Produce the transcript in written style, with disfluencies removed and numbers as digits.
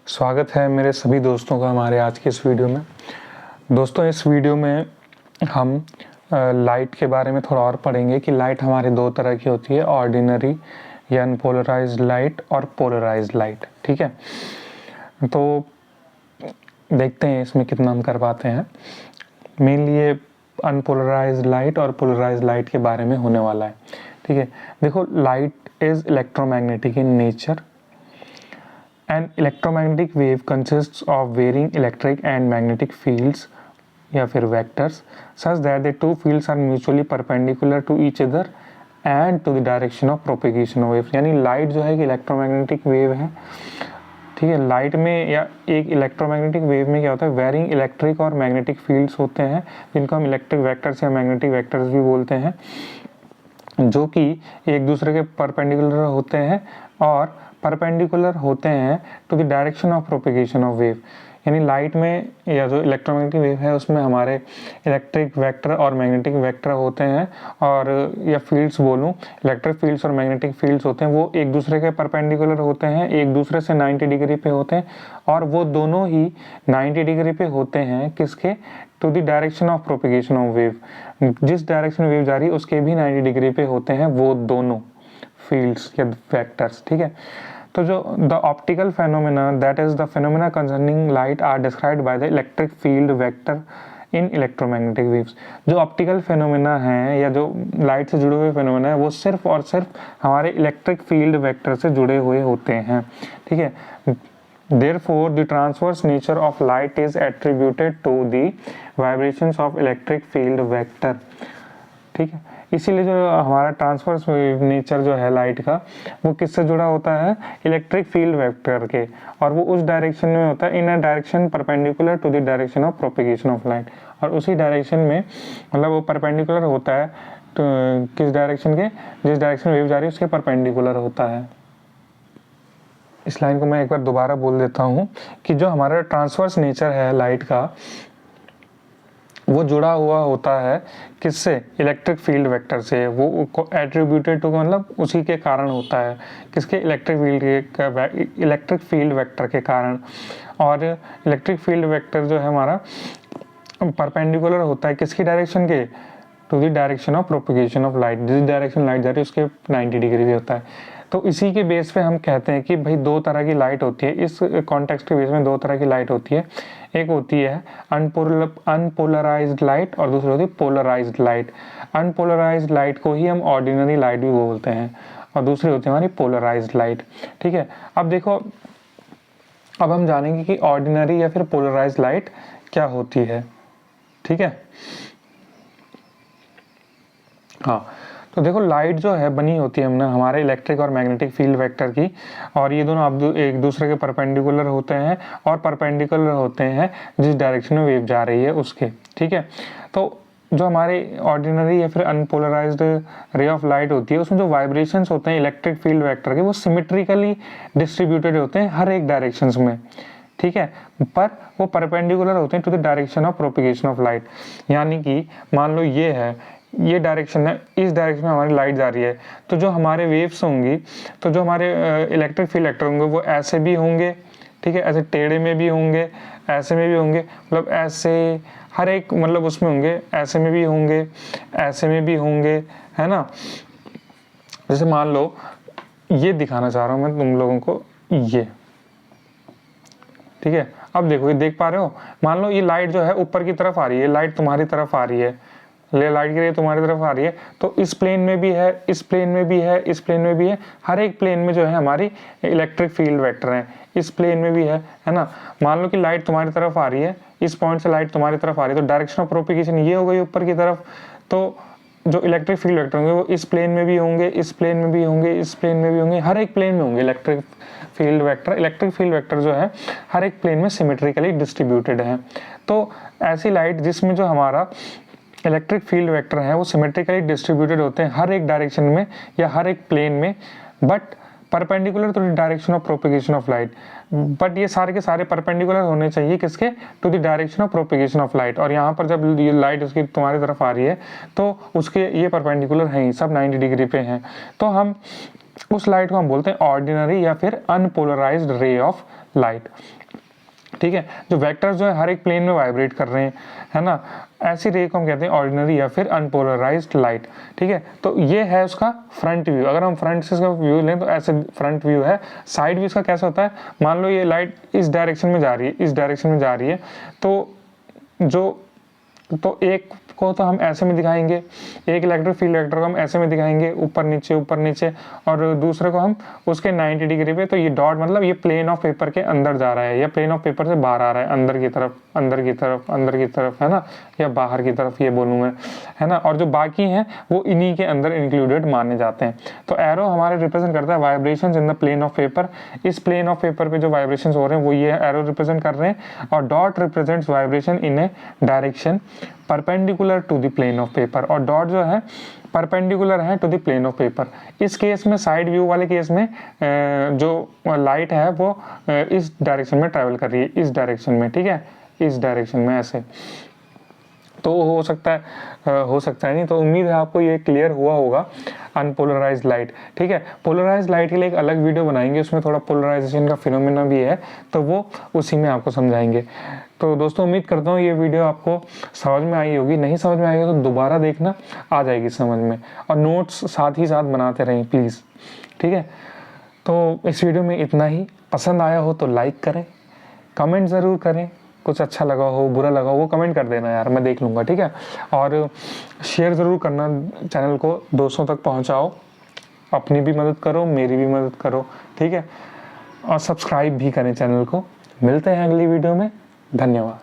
स्वागत है मेरे सभी दोस्तों का हमारे आज के इस वीडियो में। दोस्तों, इस वीडियो में हम लाइट के बारे में थोड़ा और पढ़ेंगे कि लाइट हमारे दो तरह की होती है, ऑर्डिनरी या अनपोलराइज्ड लाइट और पोलराइज्ड लाइट। ठीक है, तो देखते हैं इसमें कितना हम कर पाते हैं। मेनली ये अनपोलराइज्ड लाइट और पोलराइज्ड लाइट के बारे में होने वाला है। ठीक है, देखो, light is electromagnetic in nature. An electromagnetic wave consists of varying electric and magnetic fields या फिर vectors such that the two fields are mutually perpendicular to each other and to the direction of propagation of wave। यानी light जो है कि electromagnetic wave है। ठीक है, light में या एक इलेक्ट्रोमैग्नेटिक वेव में क्या होता है, वेरिंग इलेक्ट्रिक और मैग्नेटिक फील्ड्स होते हैं जिनको हम इलेक्ट्रिक वेक्टर्स या मैग्नेटिक वेक्टर्स भी बोलते हैं, जो कि एक दूसरे के परपेंडिकुलर होते हैं और परपेंडिकुलर होते हैं to the direction of propagation of wave. यानी लाइट में या जो इलेक्ट्रोमैग्नेटिक वेव है उसमें हमारे इलेक्ट्रिक वेक्टर और मैग्नेटिक वेक्टर होते हैं, और या फील्ड्स बोलूँ, इलेक्ट्रिक फील्ड्स और मैग्नेटिक फील्ड्स होते हैं, वो एक दूसरे के परपेंडिकुलर होते हैं, एक दूसरे से 90 डिग्री पे होते हैं, और वो दोनों ही 90 डिग्री पे होते हैं किसके, to the direction of propagation of wave. जिस डायरेक्शन वेव जा रही है उसके भी 90 डिग्री पे होते हैं वो दोनों फील्ड्स या वेक्टर्स। ठीक है, तो जो the optical phenomena that is the phenomena concerning light are described by the electric field vector in electromagnetic waves. जो ऑप्टिकल फेनोमेना है या जो लाइट से जुड़े हुए फेनोमेना है वो सिर्फ और सिर्फ हमारे इलेक्ट्रिक फील्ड वेक्टर से जुड़े हुए होते हैं। ठीक है, therefore the transverse nature of light is attributed to the vibrations of electric field vector। ठीक है, इसीलिए जो हमारा ट्रांसवर्स नेचर जो है लाइट का वो किससे जुड़ा होता है, इलेक्ट्रिक फील्ड वेक्टर के, और वो उस डायरेक्शन में होता है, in a direction perpendicular to the direction of propagation of light. और उसी डायरेक्शन में मतलब वो परपेंडिकुलर होता है तो किस डायरेक्शन के, जिस डायरेक्शन वेव जा रही है उसके परपेंडिकुलर होता है। इस लाइन को मैं एक बार दोबारा बोल देता हूँ कि जो हमारा ट्रांसवर्स नेचर है लाइट का वो जुड़ा हुआ होता है किससे, इलेक्ट्रिक फील्ड वेक्टर से। वो एट्रीब्यूटेड टू मतलब उसी के कारण होता है, किसके, इलेक्ट्रिक फील्ड वेक्टर के कारण। और इलेक्ट्रिक फील्ड वेक्टर जो है हमारा परपेंडिकुलर होता है किसकी डायरेक्शन के, to the direction of propagation of light. जिस डायरेक्शन लाइट जा रही है उसके 90 डिग्री भी होता है। तो इसी के बेस पे हम कहते हैं कि भाई दो तरह की लाइट होती है। इस कॉन्टेक्स्ट के बेस में दो तरह की लाइट होती है, एक होती है अनपोलराइज्ड लाइट और दूसरी होती है पोलराइज्ड लाइट। अनपोलराइज्ड लाइट को ही हम ऑर्डिनरी लाइट भी बोलते हैं और दूसरी होती है हमारी पोलराइज्ड लाइट। ठीक है, अब देखो, अब हम जानेंगे कि ऑर्डिनरी या फिर पोलराइज्ड लाइट क्या होती है। ठीक है, हाँ, तो देखो लाइट जो है बनी होती है हमने हमारे इलेक्ट्रिक और मैग्नेटिक फील्ड वेक्टर की, और ये दोनों अब एक दूसरे के परपेंडिकुलर होते हैं और परपेंडिकुलर होते हैं जिस डायरेक्शन में वेव जा रही है उसके। ठीक है, तो जो हमारे ऑर्डिनरी या फिर अनपोलराइज्ड रे ऑफ लाइट होती है उसमें जो वाइब्रेशंस होते हैं इलेक्ट्रिक फील्ड वेक्टर के वो सिमेट्रिकली डिस्ट्रीब्यूटेड होते हैं हर एक डायरेक्शंस में। ठीक है, पर वो परपेंडिकुलर होते हैं to the direction of propagation of light. यानी कि मान लो ये है, ये डायरेक्शन है, इस डायरेक्शन में हमारी लाइट जा रही है, तो जो हमारे वेव्स होंगी, तो जो हमारे इलेक्ट्रिक फील्ड वेक्टर होंगे वो ऐसे भी होंगे। ठीक है, ऐसे टेढ़े में भी होंगे, ऐसे में भी होंगे, मतलब ऐसे हर एक मतलब उसमें होंगे, ऐसे में भी होंगे, ऐसे में भी होंगे, है ना। जैसे मान लो ये दिखाना चाह रहा हूँ मैं तुम लोगों को, ये ठीक है, अब देखो, ये देख पा रहे हो, मान लो ये लाइट जो है ऊपर की तरफ आ रही है, लाइट तुम्हारी तरफ आ रही है, लाइट की रे तुम्हारी तरफ आ रही है, तो इस प्लेन में भी है, इस प्लेन में भी है, इस प्लेन में भी है, हर एक प्लेन में जो है हमारी इलेक्ट्रिक फील्ड वेक्टर है, इस प्लेन में भी है ना। मान लो कि लाइट तुम्हारी तरफ आ रही है, इस पॉइंट से लाइट तुम्हारी तरफ आ रही है, तो डायरेक्शन ऑफ प्रोपेगेशन ये हो गई ऊपर की तरफ, तो जो इलेक्ट्रिक फील्ड वेक्टर होंगे वो इस प्लेन में भी होंगे, इस प्लेन में भी होंगे, इस प्लेन में भी होंगे, हर एक प्लेन में होंगे electric field vector. Electric field vector जो है हर एक प्लेन में सिमेट्रिकली डिस्ट्रीब्यूटेड है। तो ऐसी लाइट जिसमें जो हमारा इलेक्ट्रिक फील्ड वेक्टर है वो सिमेट्रिकली डिस्ट्रीब्यूटेड होते हैं हर एक डायरेक्शन में या हर एक प्लेन में, but perpendicular to the direction of propagation of light. But ये सारे के सारे परपेंडिकुलर होने चाहिए किसके, to the direction of propagation of light. और यहाँ पर जब ये लाइट उसकी तुम्हारी तरफ आ रही है तो उसके ये परपेंडिकुलर हैं ही, सब 90 डिग्री पे हैं। तो हम उस लाइट को हम बोलते हैं ऑर्डिनरी या फिर अनपोलराइज्ड रे ऑफ लाइट। ठीक है, जो वेक्टर्स जो है हर एक प्लेन में वाइब्रेट कर रहे हैं, है ना, ऐसी रे को हम कहते हैं ऑर्डिनरी या फिर अनपोलराइज्ड लाइट। ठीक है, तो ये है उसका फ्रंट व्यू। अगर हम फ्रंट से इसका व्यू लें तो ऐसे फ्रंट व्यू है। साइड व्यू इसका कैसा होता है, मान लो ये लाइट इस डायरेक्शन में जा रही है, इस डायरेक्शन में जा रही है, तो एक को तो हम ऐसे में दिखाएंगे, एक इलेक्ट्रिक फील्ड वेक्टर को हम ऐसे में दिखाएंगे, ऊपर नीचे, और दूसरे को हम उसके 90 डिग्री पे। तो ये डॉट मतलब ये प्लेन ऑफ पेपर के अंदर जा रहा है या प्लेन ऑफ पेपर से बाहर आ रहा है, अंदर की तरफ, है ना, या बाहर की तरफ ये बोलूँ मैं, है ना। और जो बाकी हैं वो इन्हीं के अंदर इंक्लूडेड माने जाते हैं। तो एरो हमारे रिप्रेजेंट करता है vibrations in the plane of paper. इस प्लेन ऑफ पेपर पे जो वाइब्रेशंस हो रहे हैं वो ये एरो रिप्रेजेंट कर रहे हैं। और dot represents vibration in a direction perpendicular to the plane of paper, और डॉट जो है परपेंडिकुलर है to the plane of paper. इस केस में, साइड व्यू वाले केस में, जो लाइट है वो इस डायरेक्शन में ट्रैवल कर रही है, इस डायरेक्शन में। ठीक है, इस डायरेक्शन में ऐसे। तो हो सकता है नहीं। तो उम्मीद है आपको ये क्लियर हुआ होगा अनपोलराइज्ड लाइट। ठीक है, पोलराइज्ड लाइट के लिए एक अलग वीडियो बनाएंगे, उसमें थोड़ा पोलराइजेशन का फिनोमेना भी है, तो वो उसी में आपको समझाएंगे। तो दोस्तों उम्मीद करता हूँ ये वीडियो आपको समझ में आई होगी। नहीं समझ में आएगी तो दोबारा देखना, आ जाएगी समझ में। और नोट्स साथ ही साथ बनाते रहें प्लीज़। ठीक है, तो इस वीडियो में इतना ही। पसंद आया हो तो लाइक करें, कमेंट ज़रूर करें, कुछ अच्छा लगा हो, बुरा लगा हो वो कमेंट कर देना यार, मैं देख लूँगा। ठीक है, और शेयर ज़रूर करना, चैनल को दोस्तों तक पहुँचाओ, अपनी भी मदद करो, मेरी भी मदद करो। ठीक है, और सब्सक्राइब भी करें चैनल को। मिलते हैं अगली वीडियो में, धन्यवाद।